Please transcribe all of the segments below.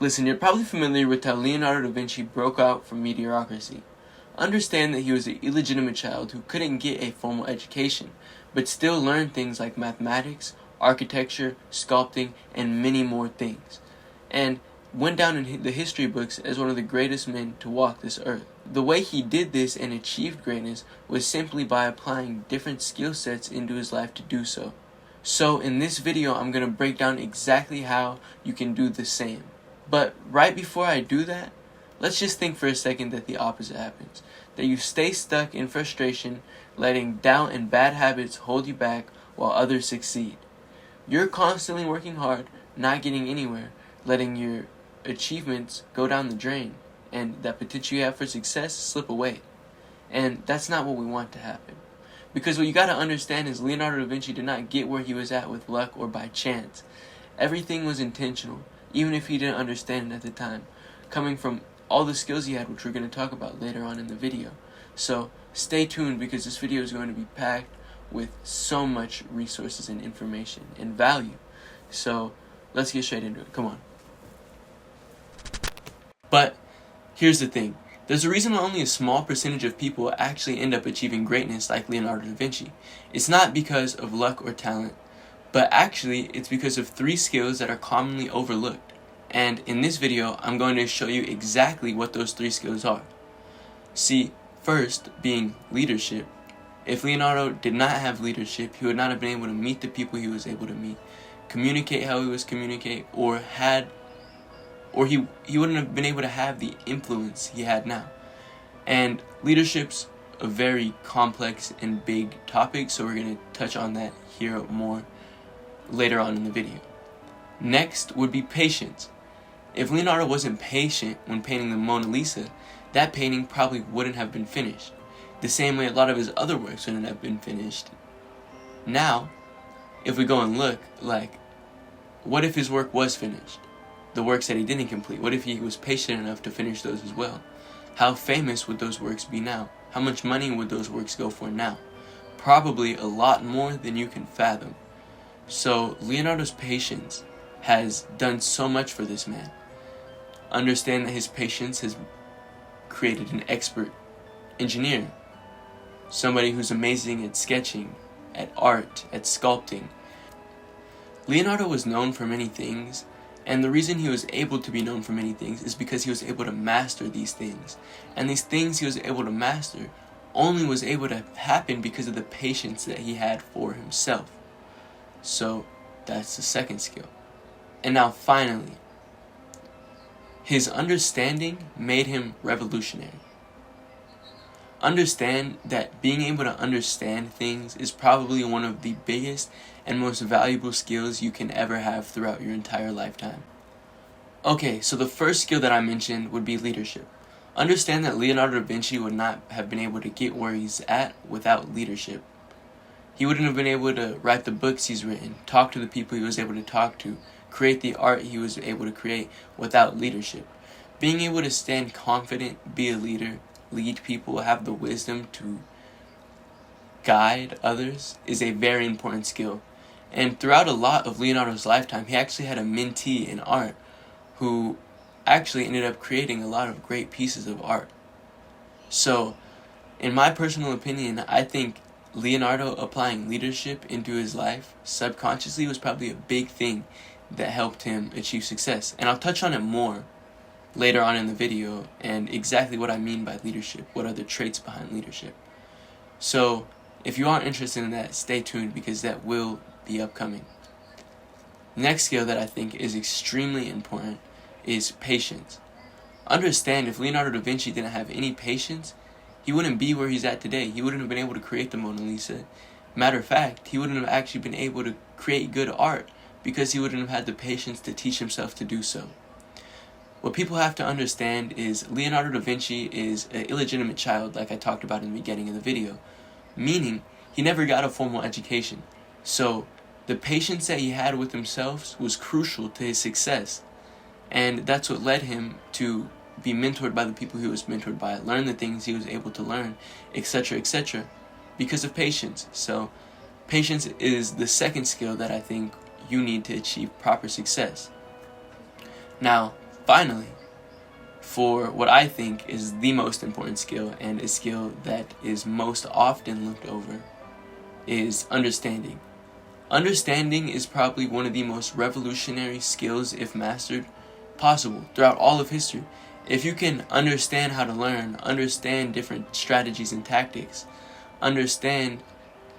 Listen, you're probably familiar with how Leonardo da Vinci broke out from mediocrity. Understand that he was an illegitimate child who couldn't get a formal education, but still learned things like mathematics, architecture, sculpting, and many more things, and went down in the history books as one of the greatest men to walk this earth. The way he did this and achieved greatness was simply by applying different skill sets into his life to do so. So in this video, I'm going to break down exactly how you can do the same. But right before I do that, let's just think for a second that the opposite happens. That you stay stuck in frustration, letting doubt and bad habits hold you back while others succeed. You're constantly working hard, not getting anywhere, letting your achievements go down the drain, and that potential you have for success slip away. And that's not what we want to happen. Because what you got to understand is Leonardo da Vinci did not get where he was at with luck or by chance. Everything was intentional, even if he didn't understand it at the time, coming from all the skills he had, which we're going to talk about later on in the video. So stay tuned, because this video is going to be packed with so much resources and information and value. So let's get straight into it. Come on. But here's the thing. There's a reason why only a small percentage of people actually end up achieving greatness like Leonardo da Vinci. It's not because of luck or talent, but actually it's because of 3 skills that are commonly overlooked. And in this video, I'm going to show you exactly what those 3 skills are. See, first being leadership. If Leonardo did not have leadership, he would not have been able to meet the people he was able to meet, communicate how he was communicate, he wouldn't have been able to have the influence he had now. And leadership's a very complex and big topic, so we're going to touch on that here more later on in the video. Next would be patience. If Leonardo wasn't patient when painting the Mona Lisa, that painting probably wouldn't have been finished, the same way a lot of his other works wouldn't have been finished. Now, if we go and look, what if his work was finished? The works that he didn't complete, what if he was patient enough to finish those as well? How famous would those works be now? How much money would those works go for now? Probably a lot more than you can fathom. So Leonardo's patience has done so much for this man. Understand that his patience has created an expert engineer, somebody who's amazing at sketching, at art, at sculpting. Leonardo was known for many things, and the reason he was able to be known for many things is because he was able to master these things. And these things he was able to master only was able to happen because of the patience that he had for himself. So that's the second skill. And now finally, his understanding made him revolutionary. Understand that being able to understand things is probably one of the biggest and most valuable skills you can ever have throughout your entire lifetime. Okay, so the first skill that I mentioned would be leadership. Understand that Leonardo da Vinci would not have been able to get where he's at without leadership. He wouldn't have been able to write the books he's written, talk to the people he was able to talk to, create the art he was able to create without leadership. Being able to stand confident, be a leader, lead people, have the wisdom to guide others is a very important skill. And throughout a lot of Leonardo's lifetime, he actually had a mentee in art who actually ended up creating a lot of great pieces of art. So, in my personal opinion, I think Leonardo applying leadership into his life subconsciously was probably a big thing that helped him achieve success. And I'll touch on it more later on in the video and exactly what I mean by leadership, what are the traits behind leadership. So, if you aren't interested in that, stay tuned, because that will be upcoming. Next skill that I think is extremely important is patience. Understand, if Leonardo da Vinci didn't have any patience, he wouldn't be where he's at today. He wouldn't have been able to create the Mona Lisa. Matter of fact, he wouldn't have actually been able to create good art because he wouldn't have had the patience to teach himself to do so. What people have to understand is Leonardo da Vinci is an illegitimate child, like I talked about in the beginning of the video, meaning he never got a formal education. So the patience that he had with himself was crucial to his success. And that's what led him to be mentored by the people he was mentored by, learn the things he was able to learn, etc., because of patience. So patience is the second skill that I think you need to achieve proper success. Now, Finally, for what I think is the most important skill, and a skill that is most often looked over, is understanding. Understanding is probably one of the most revolutionary skills, if mastered, possible throughout all of history. If you can understand how to learn, understand different strategies and tactics, understand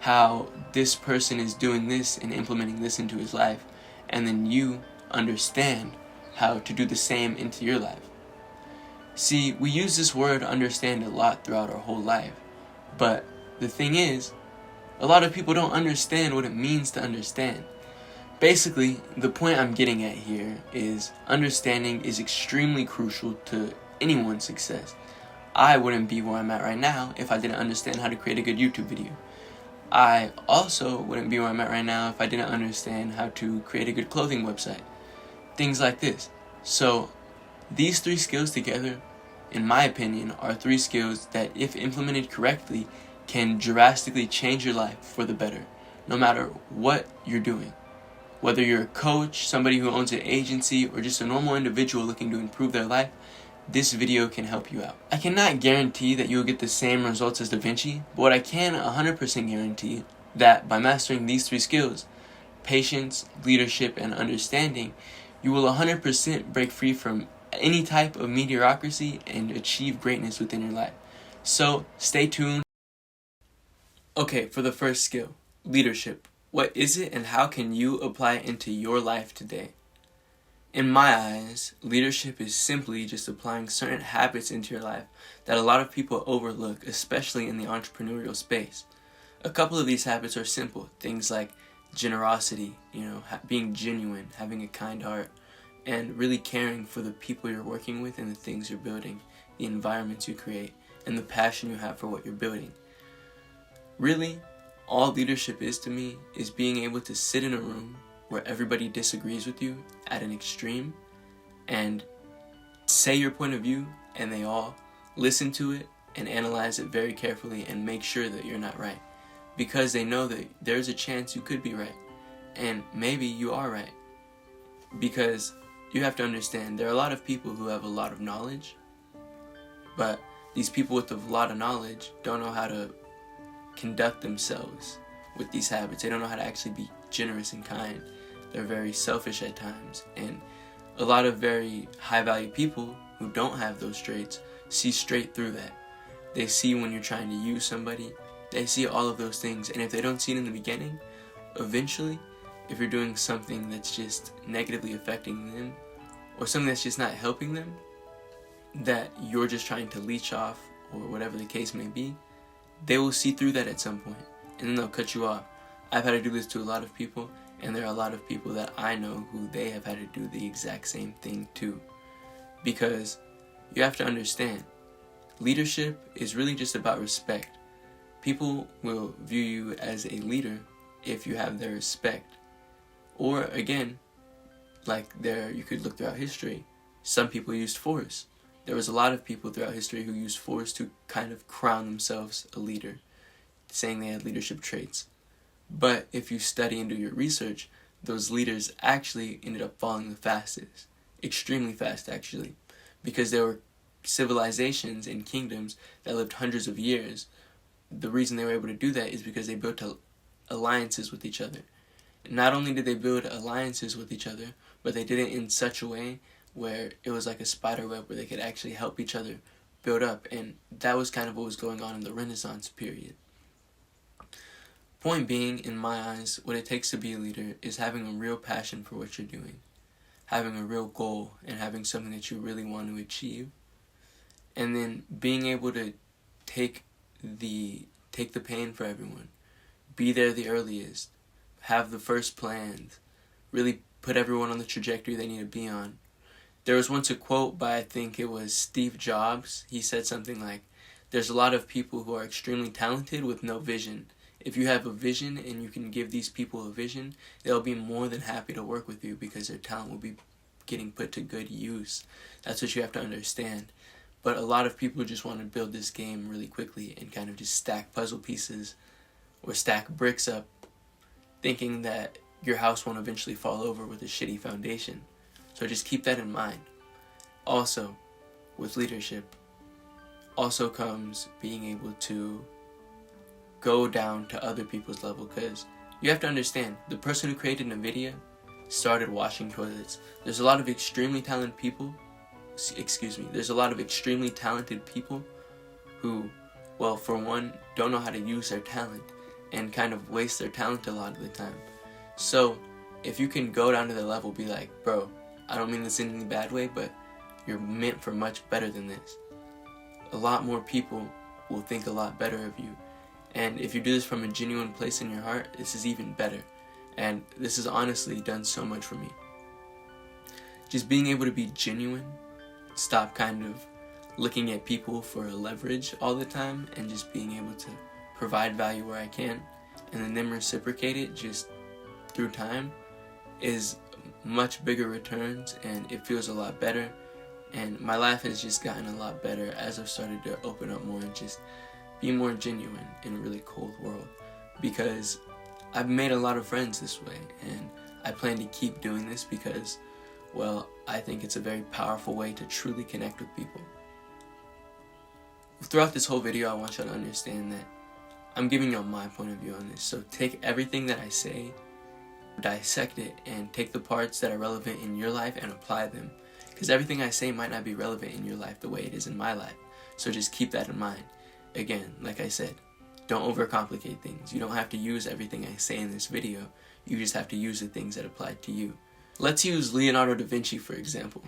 how this person is doing this and implementing this into his life, and then you understand how to do the same into your life. See, we use this word understand a lot throughout our whole life, but the thing is, a lot of people don't understand what it means to understand. Basically, the point I'm getting at here is understanding is extremely crucial to anyone's success. I wouldn't be where I'm at right now if I didn't understand how to create a good YouTube video. I also wouldn't be where I'm at right now if I didn't understand how to create a good clothing website. Things like this. So, these three skills together, in my opinion, are three skills that, if implemented correctly, can drastically change your life for the better, no matter what you're doing. Whether you're a coach, somebody who owns an agency, or just a normal individual looking to improve their life, this video can help you out. I cannot guarantee that you'll get the same results as Da Vinci, but what I can 100% guarantee that by mastering these three skills, patience, leadership, and understanding, you will 100% break free from any type of mediocrity and achieve greatness within your life. So, stay tuned. Okay, for the first skill, leadership. What is it and how can you apply it into your life today? In my eyes, leadership is simply just applying certain habits into your life that a lot of people overlook, especially in the entrepreneurial space. A couple of these habits are simple, things like generosity, being genuine, having a kind heart, and really caring for the people you're working with and the things you're building, the environments you create, and the passion you have for what you're building. Really, all leadership is to me is being able to sit in a room where everybody disagrees with you at an extreme and say your point of view, and they all listen to it and analyze it very carefully and make sure that you're not right, because they know that there's a chance you could be right and maybe you are right. Because you have to understand, there are a lot of people who have a lot of knowledge, but these people with a lot of knowledge don't know how to conduct themselves with these habits. They don't know how to actually be generous and kind. They're very selfish at times, and a lot of very high value people who don't have those traits see straight through that. They see when you're trying to use somebody, they see all of those things, and if they don't see it in the beginning, eventually, if you're doing something that's just negatively affecting them, or something that's just not helping them, that you're just trying to leech off, or whatever the case may be, they will see through that at some point, and then they'll cut you off. I've had to do this to a lot of people, and there are a lot of people that I know who they have had to do the exact same thing too. Because you have to understand, leadership is really just about respect. People will view you as a leader if you have their respect. Or again, you could look throughout history, some people used force. There was a lot of people throughout history who used force to kind of crown themselves a leader, saying they had leadership traits. But if you study and do your research, those leaders actually ended up falling the fastest. Extremely fast, actually. Because there were civilizations and kingdoms that lived hundreds of years. The reason they were able to do that is because they built alliances with each other. Not only did they build alliances with each other, but they did it in such a way where it was like a spider web where they could actually help each other build up. And that was kind of what was going on in the Renaissance period. Point being, in my eyes, what it takes to be a leader is having a real passion for what you're doing, having a real goal, and having something that you really want to achieve, and then being able to take the pain for everyone, be there the earliest, have the first plans, really put everyone on the trajectory they need to be on. There was once a quote by, I think it was Steve Jobs. He said something like, "There's a lot of people who are extremely talented with no vision. If you have a vision and you can give these people a vision, they'll be more than happy to work with you because their talent will be getting put to good use." That's what you have to understand. But a lot of people just want to build this game really quickly and kind of just stack puzzle pieces or stack bricks up, thinking that your house won't eventually fall over with a shitty foundation. So just keep that in mind. also, with leadership, also comes being able to go down to other people's level, because you have to understand, the person who created NVIDIA started washing toilets. There's a lot of extremely talented people, there's a lot of extremely talented people who, well, for one, don't know how to use their talent and kind of waste their talent a lot of the time. So if you can go down to their level, be like, bro, I don't mean this in any bad way, but you're meant for much better than this. A lot more people will think a lot better of you. And if you do this from a genuine place in your heart, this is even better. And this has honestly done so much for me. Just being able to be genuine, stop kind of looking at people for leverage all the time, and just being able to provide value where I can, and then them reciprocate it just through time, is much bigger returns, and it feels a lot better. And my life has just gotten a lot better as I've started to open up more and just be more genuine in a really cold world, because I've made a lot of friends this way, and I plan to keep doing this because, well, I think it's a very powerful way to truly connect with people. Throughout this whole video, I want y'all to understand that I'm giving y'all my point of view on this, so take everything that I say, dissect it, and take the parts that are relevant in your life and apply them, because everything I say might not be relevant in your life the way it is in my life, so just keep that in mind. Again, like I said, don't overcomplicate things. You don't have to use everything I say in this video, you just have to use the things that apply to you. Let's use Leonardo da Vinci for example.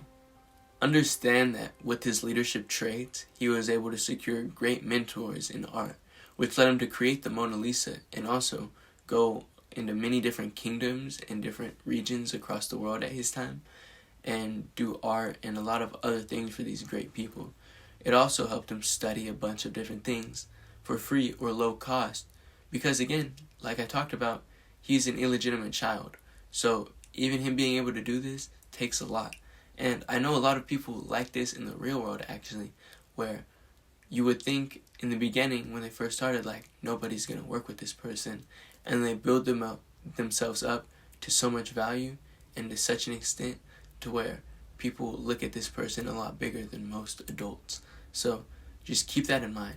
Understand that with his leadership traits, he was able to secure great mentors in art, which led him to create the Mona Lisa, and also go into many different kingdoms and different regions across the world at his time, and do art and a lot of other things for these great people. It also helped him study a bunch of different things for free or low cost, because again, like I talked about, he's an illegitimate child, so even him being able to do this takes a lot. And I know a lot of people like this in the real world actually, where you would think in the beginning when they first started, like, nobody's gonna work with this person, and they build themselves up to so much value and to such an extent to where people look at this person a lot bigger than most adults. So just keep that in mind,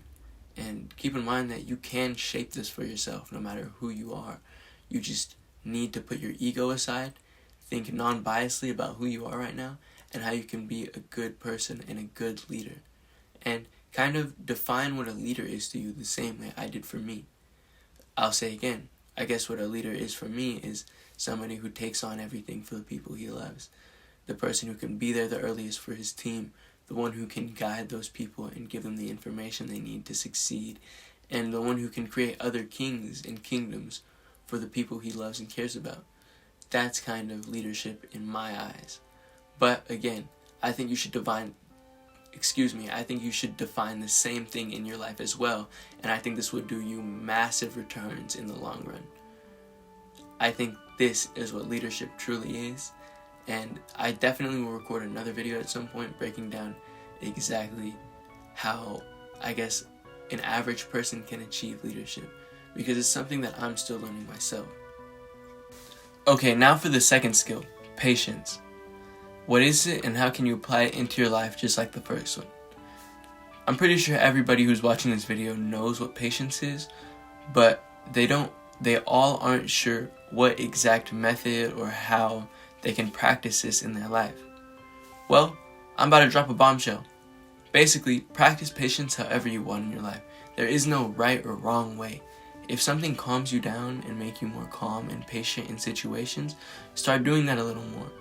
and keep in mind that you can shape this for yourself no matter who you are. You just need to put your ego aside, think non-biasedly about who you are right now and how you can be a good person and a good leader, and kind of define what a leader is to you the same way I did for me. I'll say again, I guess what a leader is for me is somebody who takes on everything for the people he loves, the person who can be there the earliest for his team, the one who can guide those people and give them the information they need to succeed, and the one who can create other kings and kingdoms for the people he loves and cares about. That's kind of leadership in my eyes. But again, I think you should define the same thing in your life as well, and I think this would do you massive returns in the long run. I think this is what leadership truly is, and I definitely will record another video at some point breaking down exactly how, I guess, an average person can achieve leadership, because it's something that I'm still learning myself. Okay, now for the second skill, patience. What is it and how can you apply it into your life just like the first one? I'm pretty sure everybody who's watching this video knows what patience is, but they all aren't sure what exact method or how they can practice this in their life. Well, I'm about to drop a bombshell. Basically, practice patience however you want in your life. There is no right or wrong way. If something calms you down and make you more calm and patient in situations, start doing that a little more.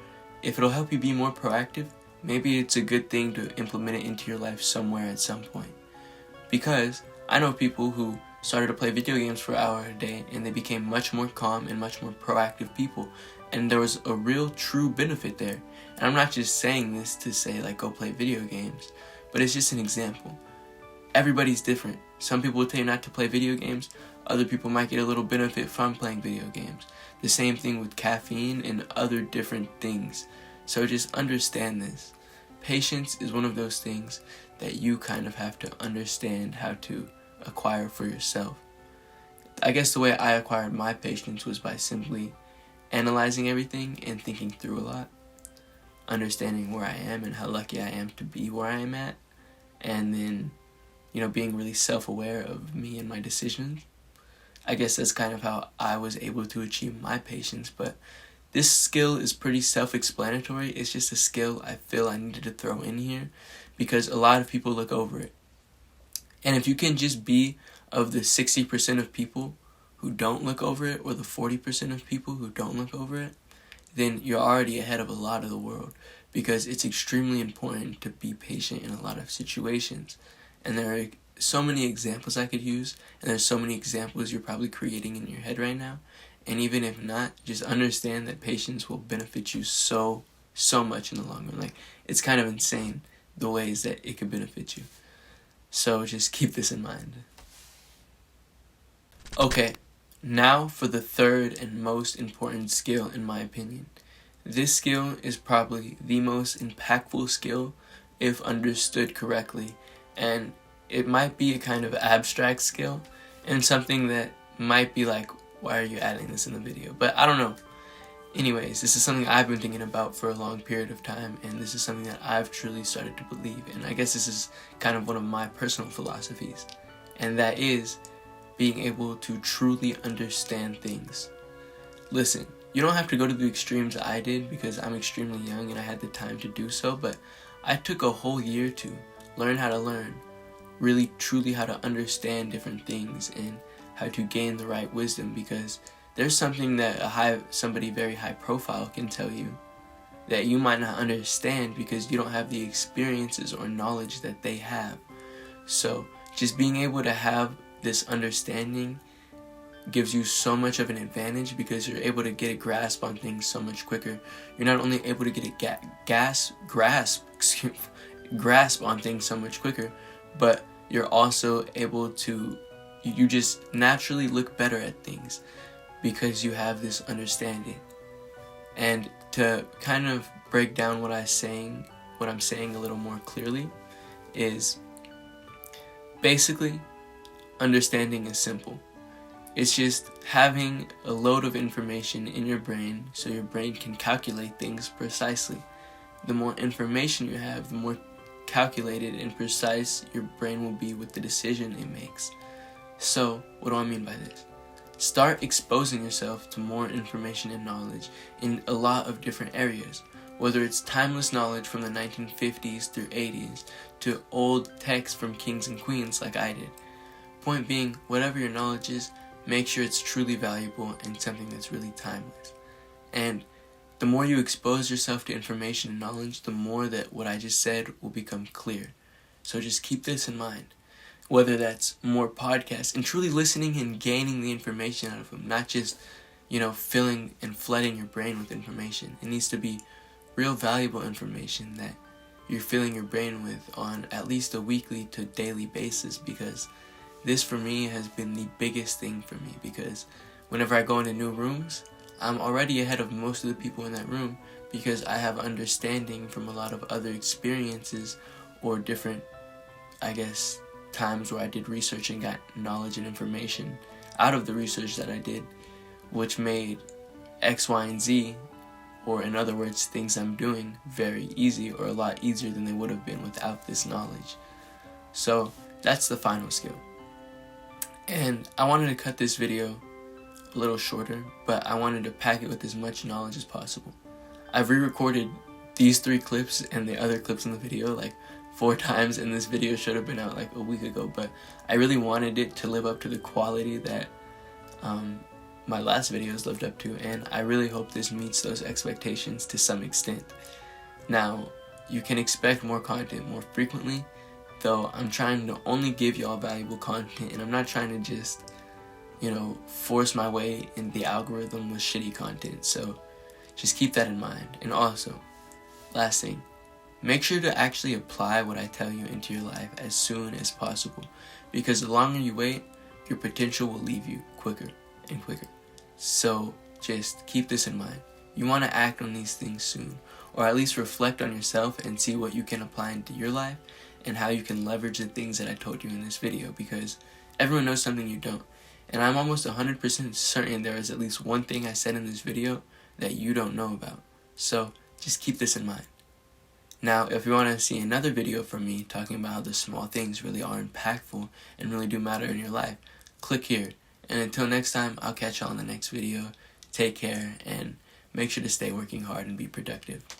If it'll help you be more proactive, maybe it's a good thing to implement it into your life somewhere at some point. Because I know people who started to play video games for an hour a day and they became much more calm and much more proactive people, and there was a real true benefit there. And I'm not just saying this to say like go play video games, but it's just an example. Everybody's different. Some people will tell you not to play video games, other people might get a little benefit from playing video games. The same thing with caffeine and other different things. So just understand this. Patience is one of those things that you kind of have to understand how to acquire for yourself. I guess the way I acquired my patience was by simply analyzing everything and thinking through a lot. understanding where I am and how lucky I am to be where I am at, and then, being really self-aware of me and my decisions. I guess that's kind of how I was able to achieve my patience, but this skill is pretty self-explanatory. It's just a skill I feel I needed to throw in here because a lot of people look over it. And if you can just be of the 60% of people who don't look over it, or the 40% of people who don't look over it, then you're already ahead of a lot of the world, because it's extremely important to be patient in a lot of situations. And there are so many examples I could use, and there's so many examples you're probably creating in your head right now. And even if not, just understand that patience will benefit you so much in the long run. Like, it's kind of insane the ways that it could benefit you. So just keep this in mind. Okay, now for the third and most important skill in my opinion. This skill is probably the most impactful skill if understood correctly, and it might be a kind of abstract skill and something that might be like, why are you adding this in the video? But I don't know. Anyways, this is something I've been thinking about for a long period of time, and this is something that I've truly started to believe, and I guess this is kind of one of my personal philosophies, and that is being able to truly understand things. Listen, you don't have to go to the extremes I did because I'm extremely young and I had the time to do so, but I took a whole year to learn how to learn, really truly how to understand different things and how to gain the right wisdom, because there's something that somebody very high profile can tell you that you might not understand because you don't have the experiences or knowledge that they have. So just being able to have this understanding gives you so much of an advantage because you're able to get a grasp on things so much quicker. You're not only able to get a grasp on things so much quicker, but you're also able to, you just naturally look better at things because you have this understanding. And to kind of break down what I'm saying a little more clearly is basically understanding is simple. It's just having a load of information in your brain so your brain can calculate things precisely. The more information you have, the more calculated and precise your brain will be with the decision it makes. So, what do I mean by this? Start exposing yourself to more information and knowledge in a lot of different areas, whether it's timeless knowledge from the 1950s through 80s to old texts from kings and queens like I did. Point being, whatever your knowledge is, make sure it's truly valuable and something that's really timeless. And the more you expose yourself to information and knowledge, the more that what I just said will become clear. So just keep this in mind. Whether that's more podcasts and truly listening and gaining the information out of them, not just, filling and flooding your brain with information. It needs to be real valuable information that you're filling your brain with on at least a weekly to daily basis, because this for me has been the biggest thing for me, because whenever I go into new rooms, I'm already ahead of most of the people in that room because I have understanding from a lot of other experiences or different, times where I did research and got knowledge and information out of the research that I did, which made X, Y, and Z, or in other words, things I'm doing, very easy, or a lot easier than they would have been without this knowledge. So that's the final skill. And I wanted to cut this video a little shorter, but I wanted to pack it with as much knowledge as possible. I've re-recorded these 3 clips and the other clips in the video like 4 times, and this video should have been out like a week ago, but I really wanted it to live up to the quality that my last videos lived up to, and I really hope this meets those expectations to some extent. Now, you can expect more content more frequently, though I'm trying to only give y'all valuable content, and I'm not trying to just, force my way in the algorithm with shitty content, so just keep that in mind. And also, last thing, make sure to actually apply what I tell you into your life as soon as possible, because the longer you wait, your potential will leave you quicker and quicker. So just keep this in mind. You want to act on these things soon, or at least reflect on yourself and see what you can apply into your life and how you can leverage the things that I told you in this video, because everyone knows something you don't. And I'm almost 100% certain there is at least one thing I said in this video that you don't know about. So just keep this in mind. Now, if you want to see another video from me talking about how the small things really are impactful and really do matter in your life, click here. And until next time, I'll catch y'all in the next video. Take care, and make sure to stay working hard and be productive.